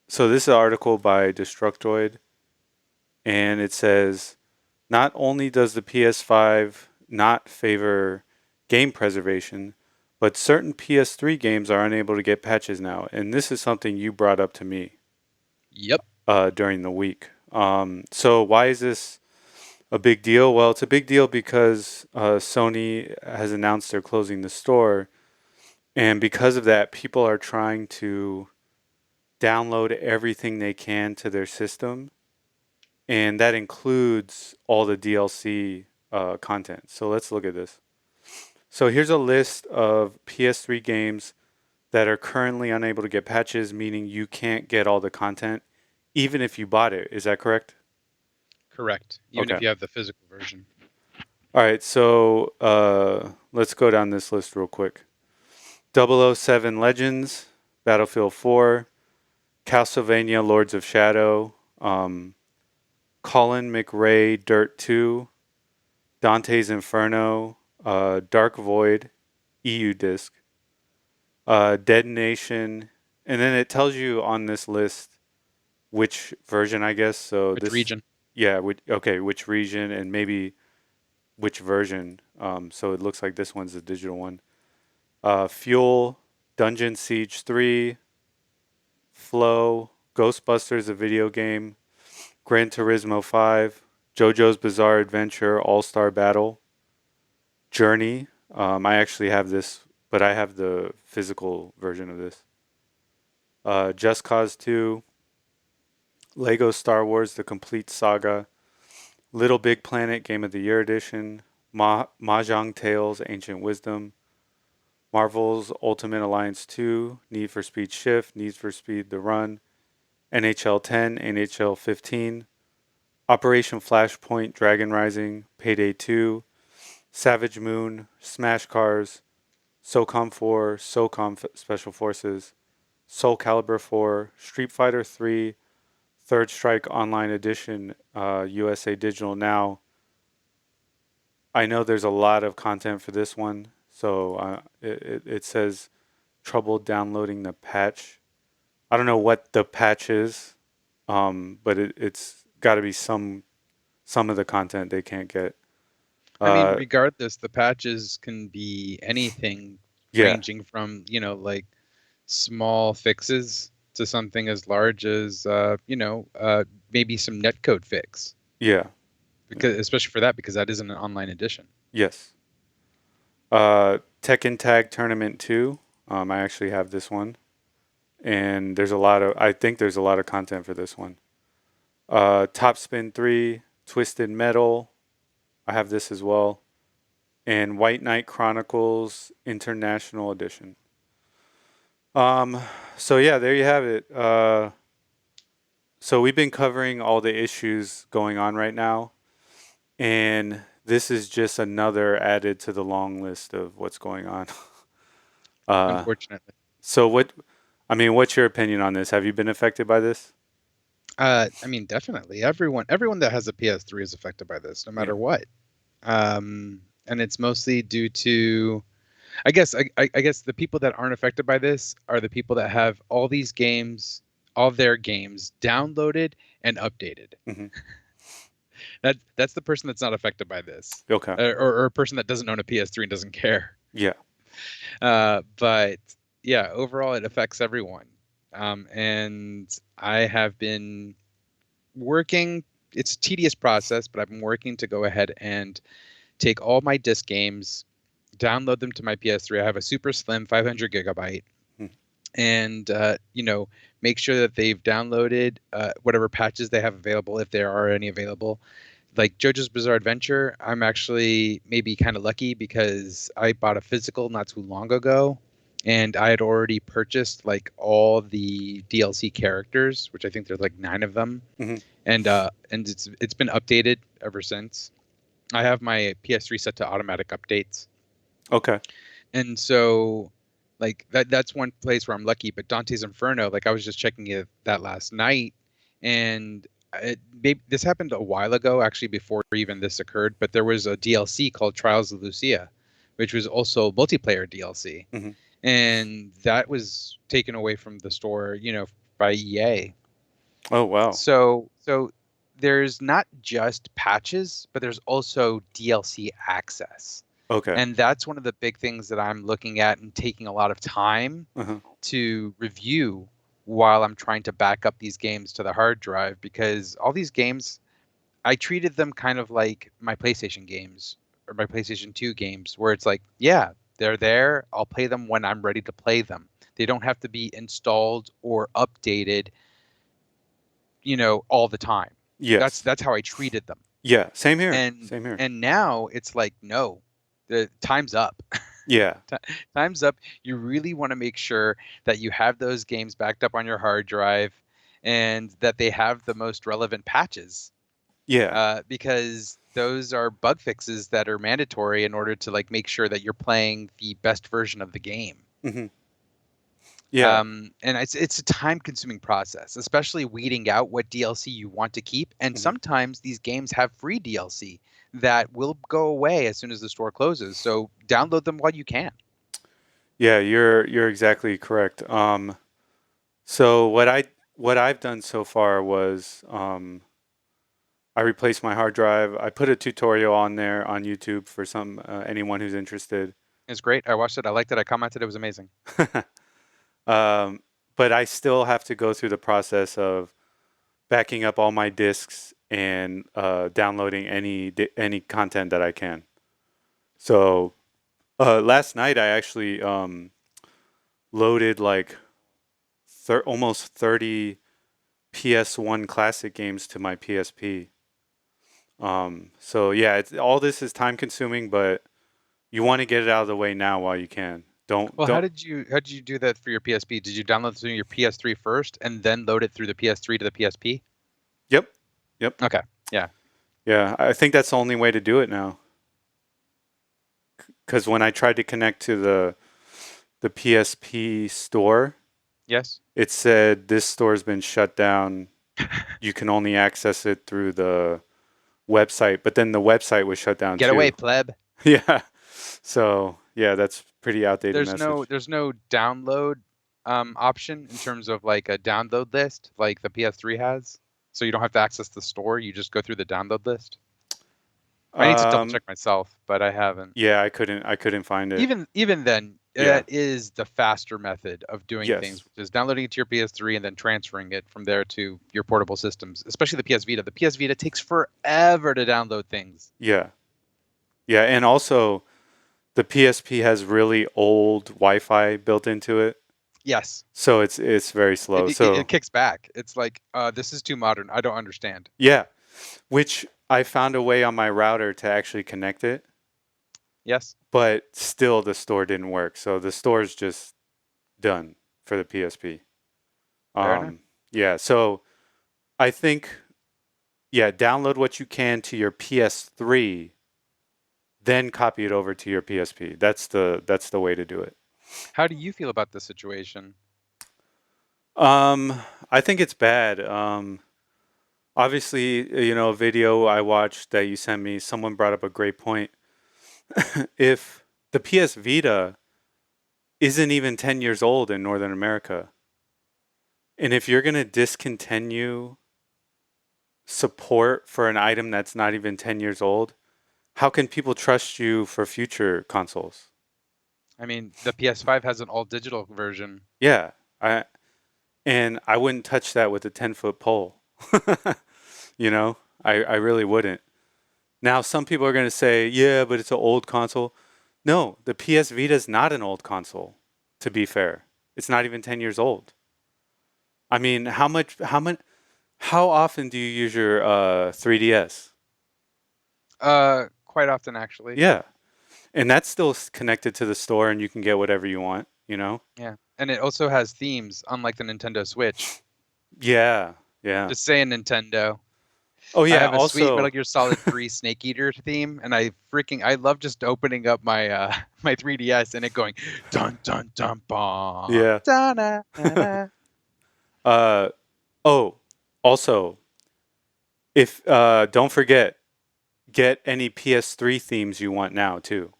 So this is an article by Destructoid, and it says not only does the PS5 not favor game preservation, but certain PS3 games are unable to get patches now. And this is something you brought up to me Yep. during the week. So why is this a big deal? Well, it's a big deal because Sony has announced they're closing the store, and because of that, people are trying to download everything they can to their system, and that includes all the DLC content. So let's look at this. So here's a list of PS3 games that are currently unable to get patches, meaning you can't get all the content, even if you bought it. Is that correct? Correct. Even Okay. if you have the physical version. All right. So let's go down this list real quick. 007 Legends, Battlefield 4, Castlevania Lords of Shadow, Colin McRae Dirt 2, Dante's Inferno, Dark Void, EU disc, Dead Nation, and then it tells you on this list which version, I guess. So Which this, region? yeah, okay, which region and maybe which version. So it looks like this one's the digital one. Fuel, Dungeon Siege 3, Flow, Ghostbusters, a video game, Gran Turismo 5, JoJo's Bizarre Adventure All Star Battle, Journey. I actually have this, but I have the physical version of this. Just Cause 2, Lego Star Wars The Complete Saga, Little Big Planet Game of the Year Edition, Mahjong Tales Ancient Wisdom, Marvel's Ultimate Alliance 2, Need for Speed Shift, Need for Speed The Run, NHL 10, NHL 15, Operation Flashpoint Dragon Rising, Payday 2, Savage Moon, Smash Cars, SOCOM 4, SOCOM Special Forces, Soul Calibur 4, Street Fighter 3, Third Strike Online Edition, USA Digital Now. I know there's a lot of content for this one, so it says trouble downloading the patch. I don't know what the patch is, but it's got to be some of the content they can't get. I mean, Uh, regardless, the patches can be anything yeah, ranging from, like small fixes to something as large as, maybe some netcode fix. yeah, Because especially for that, because that isn't an online edition. yes. Tekken Tag Tournament 2. I actually have this one, and I think there's a lot of content for this one. Top Spin 3, Twisted Metal. I have this as well. And White Knight Chronicles International Edition. Um, so yeah, there you have it. So we've been covering all the issues going on right now, and this is just another added to the long list of what's going on. Uh, Unfortunately. so what? I mean, what's your opinion on this? Have you been affected by this? I mean, definitely. Everyone that has a PS3 is affected by this, no Yeah. matter what. And it's mostly due to, I guess the people that aren't affected by this are the people that have all their games downloaded and updated. Hmm. That's the person that's not affected by this, Okay. or a person that doesn't own a PS3 and doesn't care. Yeah. But yeah, overall, it affects everyone. And I have been working. It's a tedious process, but I've been working to go ahead and take all my disc games, download them to my PS3. I have a super slim 500 gigabyte, Mm. and make sure that they've downloaded whatever patches they have available, if there are any available. Like JoJo's Bizarre Adventure, I'm actually maybe kind of lucky because I bought a physical not too long ago, and I had already purchased like all the DLC characters, which I think there's like 9 of them, Hmm. and it's been updated ever since. I have my PS3 set to automatic updates, Okay. and so like that's one place where I'm lucky. But Dante's Inferno, like I was just checking that last night, and this happened a while ago, actually before even this occurred. But there was a DLC called Trials of Lucia, which was also multiplayer DLC, Hmm. and that was taken away from the store, by EA. Oh wow. So there's not just patches, but there's also DLC access. Okay. And that's one of the big things that I'm looking at and taking a lot of time Uh-huh. to review while I'm trying to back up these games to the hard drive, because all these games, I treated them kind of like my PlayStation games or my PlayStation 2 games, where it's like, yeah, they're there. I'll play them when I'm ready to play them. They don't have to be installed or updated, all the time. That's Yes. that's how I treated them. Yeah. Same here. And Same here. and now it's like, no, the time's up. Yeah. Ti Time's up. You really want to make sure that you have those games backed up on your hard drive and that they have the most relevant patches, Yeah. because those are bug fixes that are mandatory in order to like make sure that you're playing the best version of the game. Hmm. Yeah. And it's a time-consuming process, especially weeding out what DLC you want to keep. And Hmm. sometimes these games have free DLC that will go away as soon as the store closes. So download them while you can. Yeah, you're exactly correct. So what I've done so far was I replaced my hard drive. I put a tutorial on there on YouTube for some anyone who's interested. It's great. I watched it. I liked it. I commented. It was amazing. um, but I still have to go through the process of backing up all my discs and downloading any content that I can. So last night I actually loaded like almost 30 PS1 classic games to my PSP. So yeah, all this is time consuming, but you want to get it out of the way now while you can. Don't Well, how don't. did you do that for your PSP? Did you download it through your PS3 first and then load it through the PS3 to the PSP? Yep, yep, Okay. Yeah. yeah. I think that's the only way to do it now. Because when I tried to connect to the PSP store, Yes. it said this store's been shut down. You can only access it through the website, but then the website was shut down Get away, too. pleb. Yeah. So yeah, that's pretty outdated message. There's no download option in terms of like a download list like the PS3 has. So you don't have to access the store, you just go through the download list. I need to double Um, check myself, but I haven't. yeah, I couldn't find it. Even then, Yeah. that is the faster method of doing things, Yes. which is downloading it to your PS3 and then transferring it from there to your portable systems, especially the PS Vita. The PS Vita takes forever to download things. Yeah. Yeah, and also the PSP has really old Wi-Fi built into it, Yes. so it's very slow. It So kicks back. It's like, this is too modern. I don't understand. yeah, which I found a way on my router to actually connect it, Yes. but still the store didn't work. So the store's just done for the PSP. Fair enough. Um, yeah, so I think yeah, download what you can to your PS3, then copy it over to your PSP. That's the way to do it. How do you feel about this situation? Um, I think it's bad. Obviously, a video I watched that you sent me, someone brought up a great point. If the PS Vita isn't even 10 years old in Northern America, and if you're going to discontinue support for an item that's not even 10 years old, how can people trust you for future consoles? I mean, the PS5 has an all digital version. Yeah, I and I wouldn't touch that with a 10-foot pole. I really wouldn't. Now, some people are going to say, yeah, but it's an old console. No, the PS Vita is not an old console, to be fair. It's not even 10 years old. I mean, how often do you use your 3DS? Quite often actually. Yeah. And that's still connected to the store and you can get whatever you want? Yeah. And it also has themes, unlike the Nintendo Switch. Yeah. Yeah. Just saying, Nintendo. Oh, I yeah. have a sweet Metal Also, Gear Solid 3 Snake Eater theme, and I love just opening up my my 3DS and it going dun dun dun ba yeah. da na na na. uh, oh, also, if don't forget, get any PS3 themes you want now too.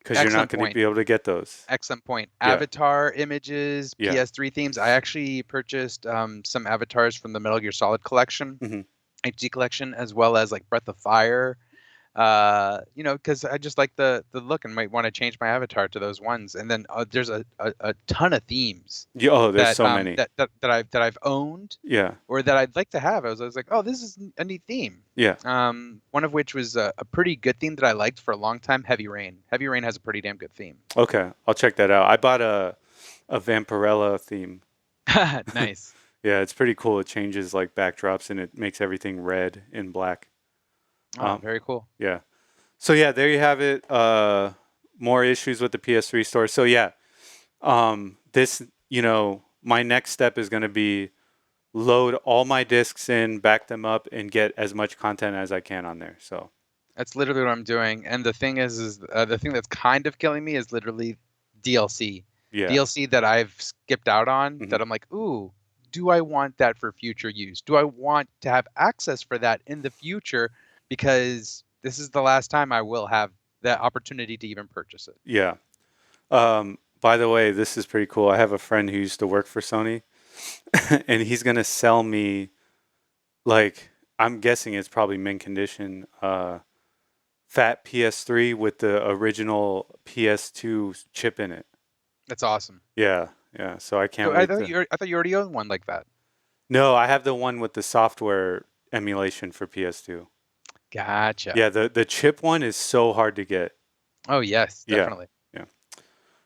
because you're not Excellent going to point. be able to get those. Excellent point. Yeah, Avatar images, yeah. PS3 themes. I actually purchased some avatars from the Metal Gear Solid collection, Hmm. HD collection, as well as like Breath of Fire. Because I just like the look and might want to change my avatar to those ones. And then there's a ton of themes Yeah, oh, there's that so many. I've owned Yeah, or that I'd like to have. I was like, oh, this is a neat theme. yeah. One of which was a pretty good theme that I liked for a long time. Heavy Rain. Heavy Rain has a pretty damn good theme. Okay, I'll check that out. I bought a Vampirella theme. Nice. Yeah, it's pretty cool. It changes like backdrops and it makes everything red and black. Oh, Um, very cool. yeah. So yeah, there you have it. More issues with the PS3 store. So yeah, this my next step is going to be load all my discs in, back them up, and get as much content as I can on there. So That's literally what I'm doing. And the thing is the thing that's kind of killing me is literally DLC. yeah, DLC that I've skipped out on hmm that I'm like, ooh, do I want that for future use? Do I want to have access for that in the future? Because this is the last time I will have that opportunity to even purchase it. yeah. By the way, this is pretty cool. I have a friend who used to work for Sony, and he's gonna sell me like I'm guessing it's probably mint condition. Fat PS3 with the original PS2 chip in it. That's awesome. Yeah, yeah. So I can't So wait to. I thought you already owned one like that. No, I have the one with the software emulation for PS2. Gotcha. Yeah, the chip one is so hard to get. Oh yes, Yeah, definitely.